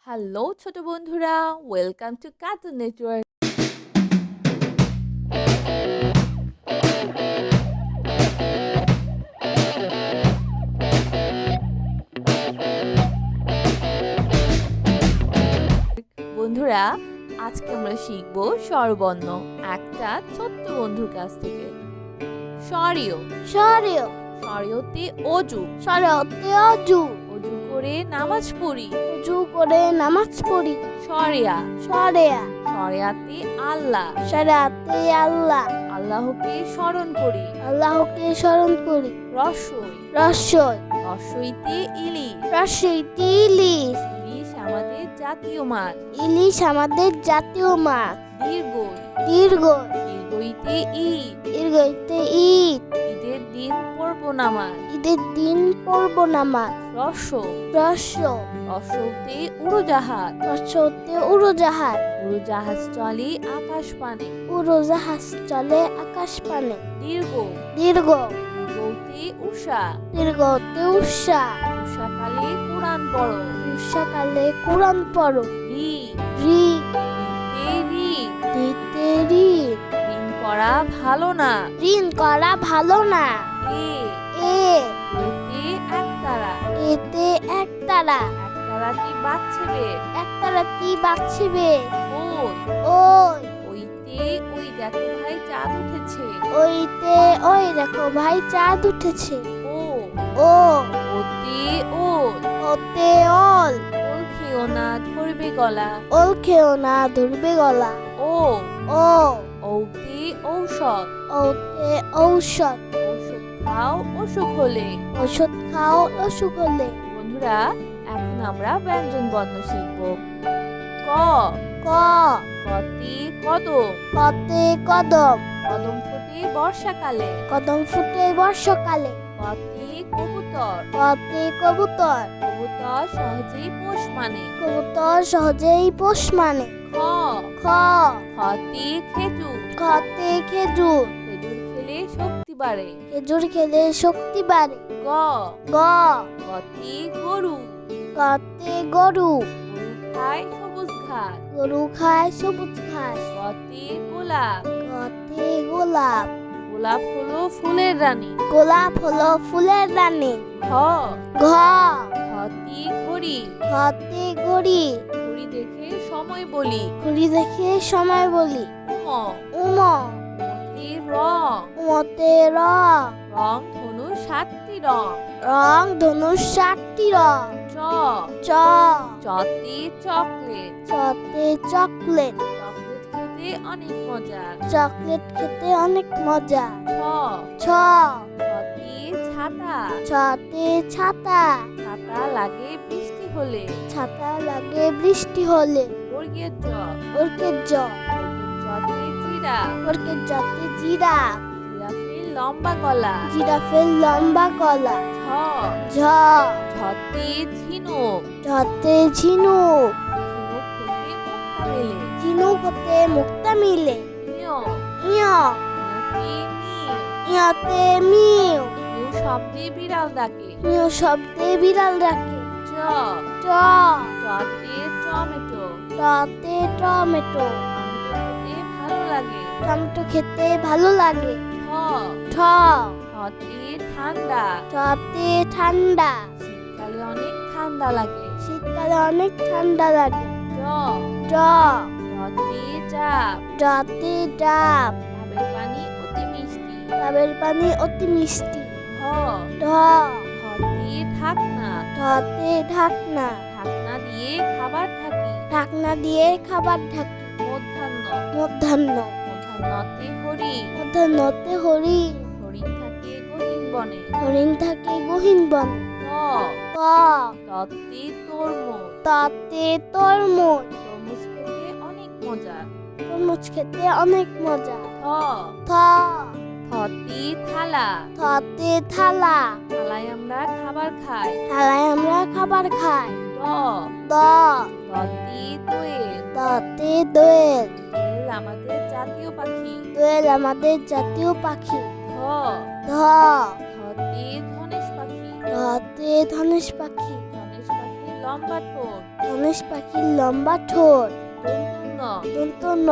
Hello ছোট বন্ধুরা, welcome to cartoon network. বন্ধুরা, আজকে আমরা শিখব স্বরবর্ণ একটা ছোট্ট বন্ধুর কাছ থেকে। স্বরীয় স্বরীয় স্বরীয়তে অজু, স্বরতে অজু অজু করে নামাজ পড়ি। উজু করে নামাজ পড়ি। স্বরেয়া স্বরেয়া স্বরেয়াতে আল্লাহ, স্বরাতে আল্লাহ আল্লাহকে স্মরণ করি। আল্লাহকে স্মরণ করি। রসই রসই রসইতে ইলিশ, রসইতে ইলিশ ইলিশ আমাদের জাতীয় মাছ। ইলিশ আমাদের জাতীয় মাছ। দীর্ঘই দীর্ঘ দীর্ঘইতে ঈদ, দীর্ঘইতে ঈদ ঈদের দিন পড়ব নামাজ। ঈদের দিন পড়ব নামাজ। রস রস রসতে উড়োজাহাজ, রসতে উড়োজাহাজ উড়োজাহাজ চলে আকাশ পানে। উড়োজাহাজ চলে আকাশ পানে। দীর্ঘ দীর্ঘ দীর্ঘতে উষা, দীর্ঘতে উষা উষাকালে কোরআন পড়ো। উষাকালে কোরআন পড়ো। রি রি রিতে ঋণ, দিতে ঋণ ঋণ করা ভালো না। ঋণ করা ভালো না। এ এ এতে একতারা, এতে একতারা একতারাটি বাজছে বেশ। একতারাটি বাজছিবে। ওই ওই ওইতে ওই দেখো ভাই চাঁদ উঠেছে। ওইতে ওই দেখো ভাই চাঁদ উঠেছে। ও ও ওতে ওল, ওতে ওল ওল খেও না ধরবে গলা। ওল খেও না ধরবে গলা। ও ও ওতে ঔষধ, ওতে ঔষধ ঔষধ খাও অসুখ হলে। ওষুধ খাও অসুখ হলে। বন্ধুরা, এখন আমরা ব্যঞ্জন বর্ণ শিখব। ক ক কতে কদম, কতে কদম কদম ফোটে বর্ষাকালে। কদম ফুটে বর্ষাকালে। কতে কবুতর, কতে কবুতর কবুতর সহজেই পোষ মানে। কবুতর সহজেই পোষ মানে। খ খ খতে খেজুর, খতে খেজুর খেজুর খেলে শক্তি বাড়ে। খেজুর খেলে শক্তি বাড়ে। গ গ গতে গরু, কতে গরু গরু খায় সবুজ ঘাস। গরু খায় সবুজ ঘাস। গতে গোলাপ, কতে গোলাপ গোলাপ হলো ফুলের রানী। গোলাপ হলো ফুলের রানী। ঘ ঘ ঘতে ঘড়ি, ঘতে ঘড়ি ঘড়ি দেখে সময় বলি। ঘড়ি দেখে সময় বলি। উম উম মতে রং, উমতে রং রং ধনু 7টি রং। রং ধনুষ 7টি রং। চ চ চতে চকলেট, চতে চকলেট চকলেট খেতে অনেক মজা। চকলেট খেতে অনেক মজা। ছ ছ ছতে ছাতা, ছতে ছাতা ছাতা লাগে বৃষ্টি হলে। ছাতা লাগে বৃষ্টি হলে। বর্গের জ, ওরকের জ জতে জিরাফ, ওরকের জতে জিরাফ জিরাফের লম্বা গলা। জিরাফের লম্বা গলা। ঝ ঝ ঝতে ঝিনুক, ঝতে ঝিনুক ঝিনুক থেকে মুক্তা মেলে। ঝিনুক হতে মুক্তা মিলে। মিয় ইয় মিয়তে মিউ, ইয়তে মিউ মিউ শব্দে বিড়াল ডাকে। মিউ শব্দে বিড়াল ডাকে। চ ট চতে টমেটো, টতে টমেটো টমেটো খেতে ভালো লাগে। টমেটো খেতে ভালো লাগে। ঠ ঠ ঠতে ঠান্ডা, ঠতে ঠান্ডা শীতকালে অনেক ঠান্ডা লাগে। শীতকালে অনেক ঠান্ডা লাগে। জ ড ঢতে ডাব, ডতে ডাব ডাবের পানি অতি মিষ্টি। ডাবের পানি অতি মিষ্টি। ঢ ঢ ঢতে ঢাকনা, ঢতে ঢাকনা ঢাকনা দিয়ে খাবার ঢাকি। ঢাকনা দিয়ে খাবার ঢাকি। মধ্যাহ্ন মধ্যাহ্ন মধ্যাহ্নতে হরিণ, মধ্যাহ্নতে হরিণ হরিণ থাকে গহীন বনে। হরিণ থাকে গহীন বনে। ত ক ততে তরমুজ, ততে তরমুজ তরমুজ খেতে অনেক মজা। তরমুজ খেতে অনেক মজা। থ থ থতে থালা, থতে থালা থালায় আমরা খাবার খাই। থালায় আমরা খাবার খাই। দ দ দতে দোয়েল, দতে দোয়েল দোয়েল আমাদের জাতীয় পাখি। দোয়েল আমাদের জাতীয় পাখি। ধ ধ ধতে ধনেশ পাখি, ধতে ধনেশ পাখি ধনেশ পাখির লম্বা ঠোঁট। ধনেশ পাখির লম্বা ঠোঁট। দন্তন্য দন্তন্য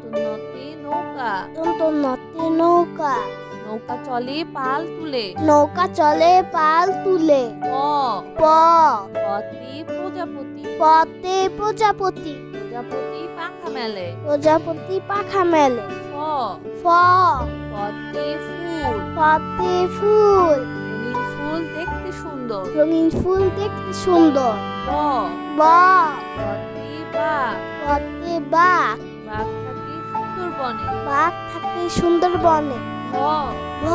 দন্তন্যতে নৌকা। দন্তন্যতে নৌকা। নৌকা চলে পাল তুলে। নৌকা চলে পাল তুলে। প প পতে প্রজাপতি। পতে প্রজাপতি। প্রজাপতি পাখা মেলে। প্রজাপতি পাখা মেলে। ফ ফ পতে ফুল। পতে ফুল। রঙিন ফুল দেখতে সুন্দর। রঙিন ফুল দেখতে সুন্দর। ব ব পতে বাঘ। পতে বাঘ। বাঘ থাকে সুন্দরবনে। বাঘ থাকে সুন্দরবনে। ভ ভ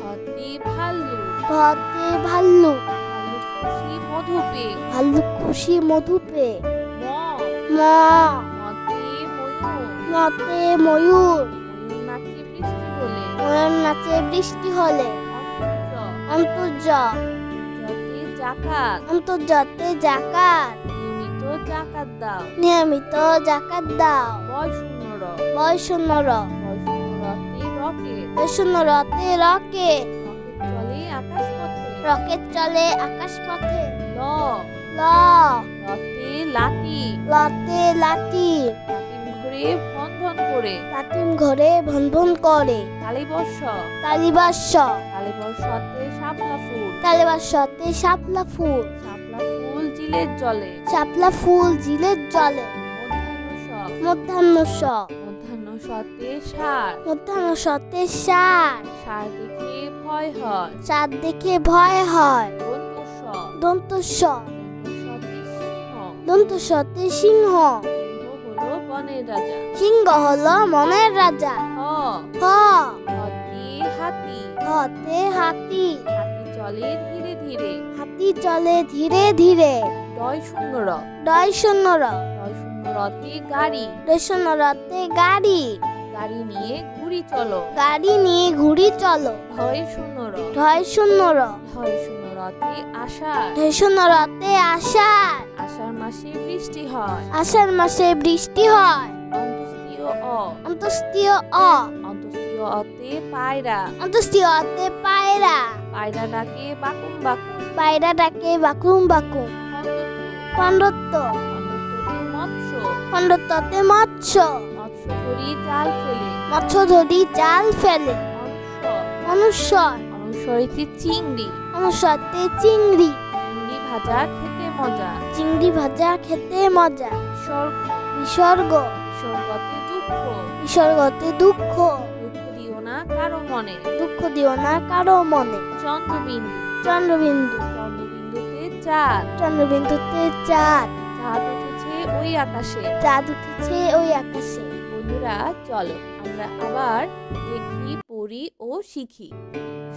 ভতে ভাল্লুক। ভতে ভাল্লুক। ভাল্লুক খুশি মধু পেয়ে। ভাল্লুক খুশি মধু পেয়ে। ম ম মতে ময়ূর। মতে ময়ূর। ময়ূর নাচে বৃষ্টি হলে। ময়ূর নাচে বৃষ্টি হলে। অন্তর্য অন্তর্য যতে জাকাত। অন্তর্জাতে জাকাত। নিয়মিত জাকাত দাও। নিয়মিত জাকাত দাও। বয় শূন্য র। বয়শূন্য র। বয় শূন্য রতে রকেট। বয়শূন্য রতে রকেট। রকেট চলে আকাশ পথে। রকেট চলে আকাশ পথে। ল ল রতে লাঠি। লতে লাঠি। লাটিম ঘুরে ভন ভন করে। লাটিম ঘরে ভন ভন করে। কালীবর্ষ কালিবাস্য। কালীবর্ষতে শাপলা ফুল। কালিবাস্যতে শাপলা ফুল। শাপলা ফুল জিলের জলে। শাপলা ফুল ঝিলের জলে। মধ্যাহ্ন স। মধ্যাহ্ন স। মধ্যাহ্ন সতে ষাঁড়। মধ্যাহ্ন সতে ষাঁড়। ষাঁড় দেখে ভয় হয়। চাঁদ দেখে ভয় হয়। দন্ত স। দন্ত স। দন্ত সতে সিংহ। দন্ত সতে সিংহ। সিংহ হলো বনের রাজা। সিংহ হলো মনের রাজা। হ হ হতে হাতি। হতে হাতি। হাতি চলে ধীরে ধীরে। হাতি চলে ধীরে ধীরে। ডয় শূন্য র। ডয় শূন্য র। ডয় শূন্য রতে গাড়ি। ডয় শূন্য রতে গাড়ি। গাড়ি নিয়ে ঘুরি চলো। গাড়ি নিয়ে ঘুড়ি চলো। ঢয় শূন্য র। ঢয় শূন্য র। ঢয় শূন্য রতে আষাঢ়। ঢয় শূন্য রতে আষাঢ়। আষাঢ় মাসে বৃষ্টি হয়। আষাঢ় মাসে বৃষ্টি হয়। অন্তস্তীয় অ। অন্তস্তীয় অ। অন্তস্তীয় অতে পায়রা। অন্তস্তীয় অতে পায়রা। পায়রা ডাকে বাকুম বাকুম। পায়রা ডাকে বাকুম বাকুম। খণ্ডত্ব। খণ্ডত্ব। খণ্ডত্বতে মৎস্য। খণ্ডত্বতে মৎস্য। মৎস্য ধরি জাল ফেলে। মৎস্য ধরি জাল ফেলে। অনুস্বর। অনুস্বর। অনুস্বরিতে চিংড়ি। অনুস্বরতে চিংড়ি। চিংড়ি ভাজা খেতে মজা। চিংড়ি ভাজা খেতে মজা। বিসর্গ। বিসর্গ। বিসর্গতে দুঃখ। বিসর্গতে দুঃখ। দুঃখ দিও না কারো মনে। দুঃখ দিও না কারো মনে। চন্দ্রবিন্দু। চন্দ্রবিন্দু। চন্দ্রবিন্দুতে চাঁদ। চন্দ্রবিন্দুতে চাঁদ। চাঁদ উঠেছে ওই আকাশে। চাঁদ উঠেছে ওই আকাশে। বন্ধুরা চলো আমরা আবার দেখি পড়ি ও শিখি।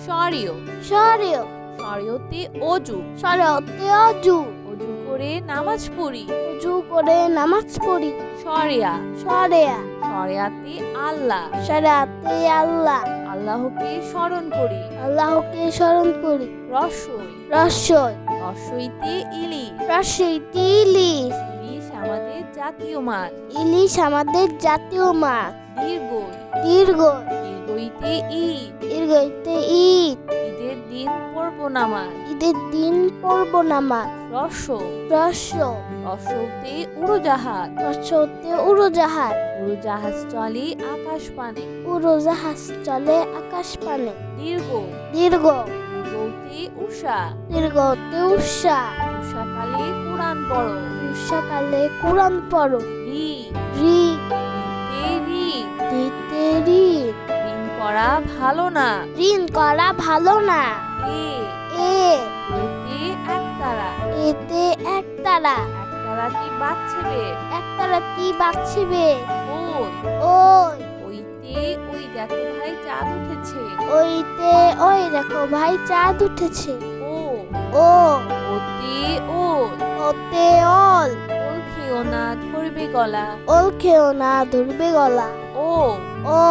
স্বরীয়। স্বরীয়। স্বরীয়তে অজু। স্বরীয়তে অজু। অজু করে নামাজ পড়ি। অজু করে নামাজ পড়ি। সরিয়া। সরেয়া। সরিয়াতে আল্লাহ। সরেয়াতে আল্লাহ। আল্লাহকে স্মরণ করি। আল্লাহকে স্মরণ করি। রসই। রসই। রসইতে ইলিশ। রসইতে ইলিশ। ইলিশ আমাদের জাতীয় মাছ। ইলিশ আমাদের জাতীয় মাছ। দীর্ঘই। দীর্ঘ। দীর্ঘইতে ঈদ। দীর্ঘইতে ঈদ। ঈদের দিন পড়ব নামাজ। ঈদের দিন পড়ব নামাজ। রস। রস। রসতে উড়োজাহাজ। রসতে উড়োজাহাজ। উড়োজাহাজ চলে আকাশ পানে। উড়োজাহাজ চলে আকাশ পানে। দীর্ঘ। দীর্ঘ। দীর্ঘতে উষা। দীর্ঘতে উষা। উষাকালে কোরআন পড়ো। উষাকালে কোরআন পড়ো। রি। রি। রিতে ঋণ। দিতে ঋণ। ঋণ করা ভালো না। ঋণ করা ভালো না। এ। এ। এতে একতারা। এতে একতারা। একতারাটি বাচ্চেবে। একতারাটি বাঁচবে। ওই। ওই। ওইতে ওই দেখো ভাই চাঁদ উঠেছে। ওইতে ওই দেখো ভাই চাঁদ উঠেছে। ও। ও। ওতে ওল। ওতে ওল। ওল খেও না ধরবে গলা। ওল খেও না ধরবে গলা। ও। ও।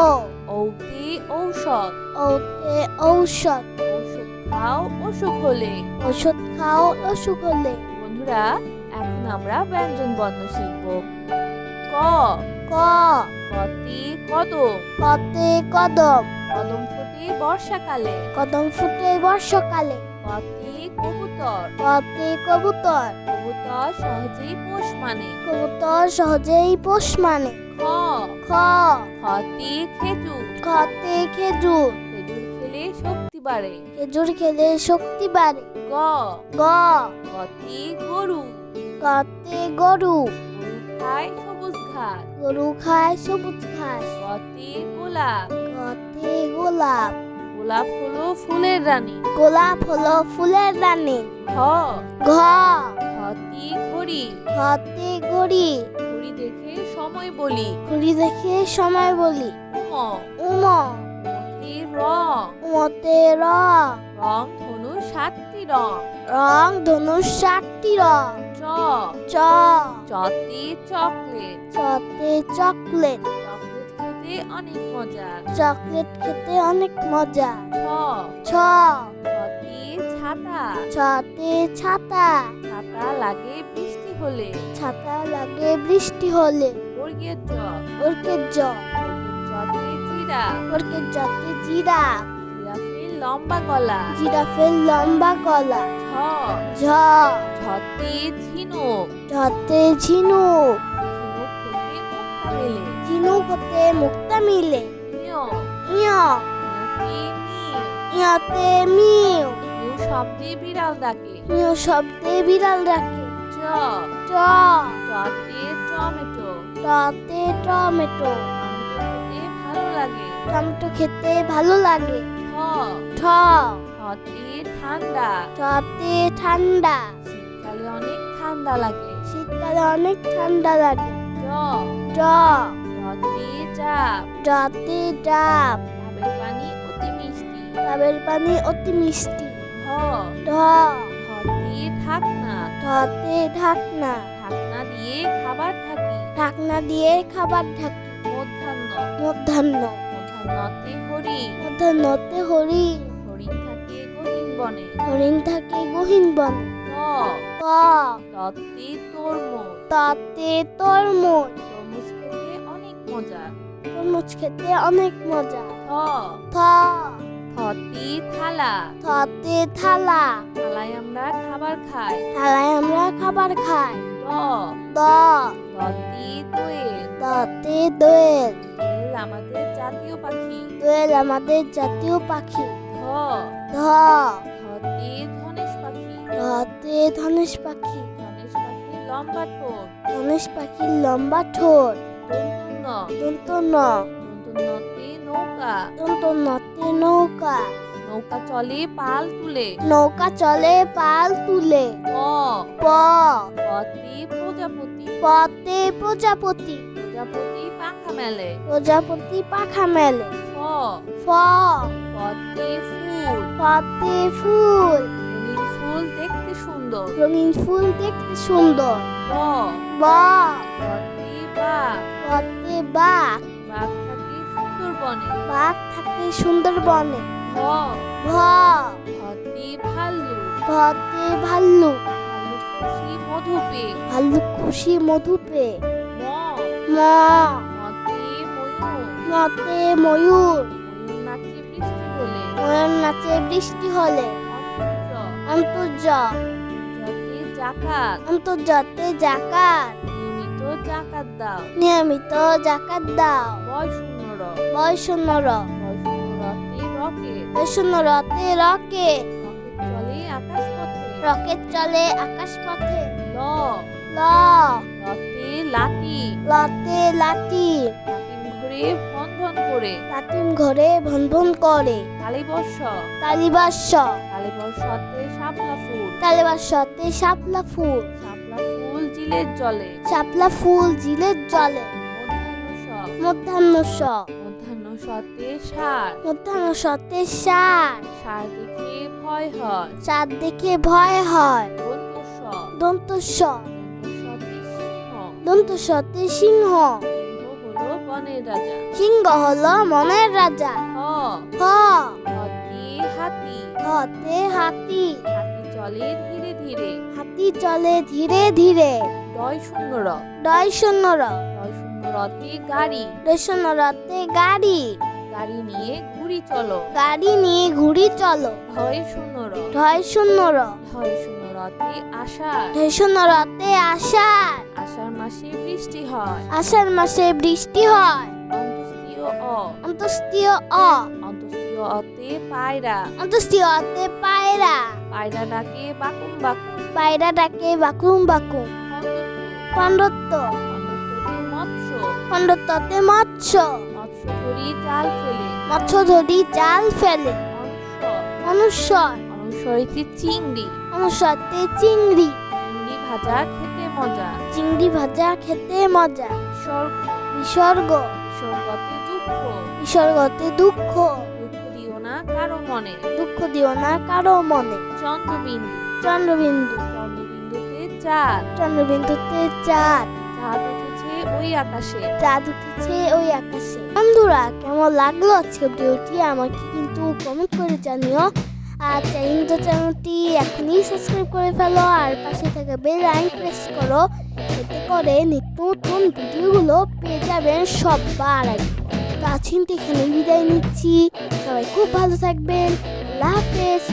ওতে ঔষধ। ওতে ঔষধ। ঔষধ খাও অসুখ হলে। ওষুধ খাও অসুখ হলে। বন্ধুরা এখন আমরা ব্যঞ্জন বর্ণ শিখব। ক। ক। কতে কদম। কতে কদম। কদম ফোটে বর্ষাকালে। কদম ফুটে বর্ষাকালে। কতে কবুতর। কতে কবুতর। কবুতর সহজেই পোষ মানে। কবুতর সহজেই পোষ মানে। খ খ খতে খেজুর। খতে খেজুর। খেজুর খেলে শক্তি বাড়ে। খেজুর খেলে শক্তি বাড়ে। গ গ গতে গরু। গতে গরু। গরু খায় সবুজ ঘাস। গরু খায় সবুজ ঘাস। গতে গোলাপ। গতে গোলাপ। গোলাপ হলো ফুলের রানী। গোলাপ হলো ফুলের রানী। ঘ ঘ ঘতে ঘড়ি। ঘতে ঘড়ি। ঘড়ি দেখে সময় বলি। ঘড়ি দেখে সময় বলি। উম উম মতে রং। উমতে রং। রং ধনু 7টি রং। রং ধনুষ 7টি রং। চ চ চতে চকলেট। চতে চকলেট। চকলেট খেতে অনেক মজা। চকলেট খেতে অনেক মজা। ছ ছ ছতে ছাতা। ছতে ছাতা। ছাতা লাগে বৃষ্টি হলে। ছাতা লাগে বৃষ্টি হলে। বর্গের জ। ওরকের জ। বর্গের জতে জিরাফ। ওরকের জতে জিরাফ। জিরাফের লম্বা গলা। জিরাফের লম্বা গলা। ঝ ঝ ঝতে ঝিনুক। ঝতে ঝিনুক। ঝিনুক থেকে মুক্তা মেলে। ঝিনুক হতে মুক্তা মিলে। মিয় ইয় মিয়তে মিউ। ইয়তে মিউ। মিউ শব্দে বিড়াল ডাকে। মিউ শব্দে বিড়াল ডাকে। চ ট চতে টমেটো। টতে টমেটো। টমেটো খেতে ভালো লাগে। ঠ ঠ ঠ ঠতে ঠান্ডা। ঠতে ঠান্ডা। শীতকালে অনেক ঠান্ডা লাগে। শীতকালে অনেক ঠান্ডা লাগে। ড ড ডতে ডাব। ডতে ডাব। ডাবের পানি অতি মিষ্টি। ডাবের পানি অতি মিষ্টি। ঢ ঢ ঢতে ঢাকনা। ঢতে ঢাকনা। ঢাকনা দিয়ে খাবার ঢাকি। ঢাকনা দিয়ে খাবার ঢাকি। মধ্যাহ্ন মধ্যাহ্ন মধ্যাহ্নতে হরিণ। মধ্যাহ্নতে হরিণ। হরিণ থাকে গহীন বনে। হরিণ থাকে গহীন বনে। ত ত ততে তরমুজ। ততে তরমুজ। তরমুজ খেতে অনেক মজা। তরমুজ খেতে অনেক মজা। থ থ থতে থালা। থতে থালা। থালায় আমরা খাবার খাই। থালায় আমরা খাবার খাই। দ দ দতে দোয়েল। দতে দোয়েল। দোয়েল আমাদের জাতীয় পাখি। দোয়েল আমাদের জাতীয় পাখি। ধ ধ ধতে ধনেশ পাখি। ধতে ধনেশ পাখি। ধনেশ পাখির লম্বা ঠোঁট। ধনেশ পাখির লম্বা ঠোঁট। দন্তন্য দন্ত ন দন্তন্যতে নৌকা। দন্ত নতে নৌকা। নৌকা চলে পাল তুলে। নৌকা চলে পাল তুলে। প প পতে প্রজাপতি। পতে প্রজাপতি। প্রজাপতি পাখা মেলে। প্রজাপতি পাখা মেলে। ফ ফ পতে ফুল। পতে ফুল। রঙিন ফুল দেখতে সুন্দর। রঙিন ফুল দেখতে সুন্দর। ব ব পতে বাঘ। পতে বাঘ। বাঘ থাকে সুন্দরবনে। বাঘ থাকে সুন্দরবনে। ভ ভ ভতে ভাল্লুক। ভতে ভাল্লুক। ভাল্লুক খুশি মধু পেয়ে। ভাল্লুক খুশি মধু পেয়ে। ম ম মতে ময়ূর। মতে ময়ূর। ময়ূর নাচে বৃষ্টি হলে। ময়ূর নাচে বৃষ্টি হলে। অন্তর্য অন্তর্য যতে জাকাত। অন্তর্জাতে জাকাত। নিয়মিত জাকাত দাও। নিয়মিত জাকাত দাও। বয় শূন্য র। বয়শূন্য র। বয় শূন্য রতে রকেট। বয়শূন্য রতে রকেট। রকেট চলে আকাশ পথে। রকেট চলে আকাশ পথে। ল ল রতে লাঠি। লতে লাঠি। লাটিম ঘুরে ভন ভন করে। লাটিম ঘরে ভন ভন করে। কালীবর্ষ। কালীবাস। কালীবর্ষতে শাপলা ফুল। কালীবাসতে শাপলা ফুল। শাপলা ফুল জিলের জলে। শাপলা ফুল ঝিলের জলে। মধ্যাহ্ন স। মধ্যাহ্ন স মধ্যাহ্ন সতে ষাঁড়। মধ্যাহ্ন সতে ষাঁড়। ষাঁড় দেখে ভয় হয়। চাঁদ দেখে ভয় হয়। দন্ত স। দন্ত স দন্ত সতে সিংহ। দন্ত সতে সিংহ। সিংহ হলো বনের রাজা। সিংহ হলো মনের রাজা। হ হ হতে হাতি। হতে হাতি। হাতি চলে ধীরে ধীরে। হাতি চলে ধীরে ধীরে। ডয় শূন্য র। ডয় শূন্য র। ডয় শূন্য রতে গাড়ি। ডয় শূন্য রতে গাড়ি। গাড়ি নিয়ে ঘুরি চলো। গাড়ি নিয়ে ঘুরি চলো। ঢয় শূন্য র। ঢয় শূন্য র। ঢয় শূন্য রতে আষাঢ়, ভীষণ রতে আষাঢ়, আষাঢ় মাসে বৃষ্টি হয়। আষাঢ় মাসে বৃষ্টি হয়। অন্তস্তীয় অ, অন্তস্তীয় অ, অন্তস্তীয় অতে পায়রা, অন্তস্তীয় অতে পায়রা, পায়রা ডাকে বাকুম বাকুম। পায়রা ডাকে বাকুম বাকুম। খণ্ডত্ব, খণ্ডত্ব, খণ্ডত্বতে মৎস্য, খণ্ডত্বতে মৎস্য, মৎস্য ধরি জাল ফেলে। মৎস্য ধরি জাল ফেলে। অনুস্বর, অনুস্বর, অনুস্বরিতে চিংড়ি, অনুস্বরতে চিংড়ি, চিংড়ি ভাজা খেতে মজা। চিংড়ি ভাজা খেতে মজা। বিসর্গ, বিসর্গ, বিসর্গতে দুঃখ, বিসর্গতে দুঃখ, দুঃখ দিও না কারো মনে। দুঃখ দিও না কারো মনে। চন্দ্রবিন্দু, চন্দ্রবিন্দু, চন্দ্রবিন্দুতে চাঁদ, চন্দ্রবিন্দুতে চাঁদ, চাঁদ উঠেছে ওই আকাশে। চাঁদ উঠেছে ওই আকাশে। বন্ধুরা, কেমন লাগলো আজকে ভিডিওটি আমাকে কিন্তু কমেন্ট করে জানিও। আর চ্যানেলটি এখনই সাবস্ক্রাইব করে ফেলো আর পাশে থাকা বেল আইকন প্রেস করো, এতে করে নিত্য নতুন ভিডিওগুলো পেয়ে যাবেন সবার আগে। তো আজকে এখানে বিদায় নিচ্ছি। সবাই খুব ভালো থাকবেন। আল্লাহ হাফেজ।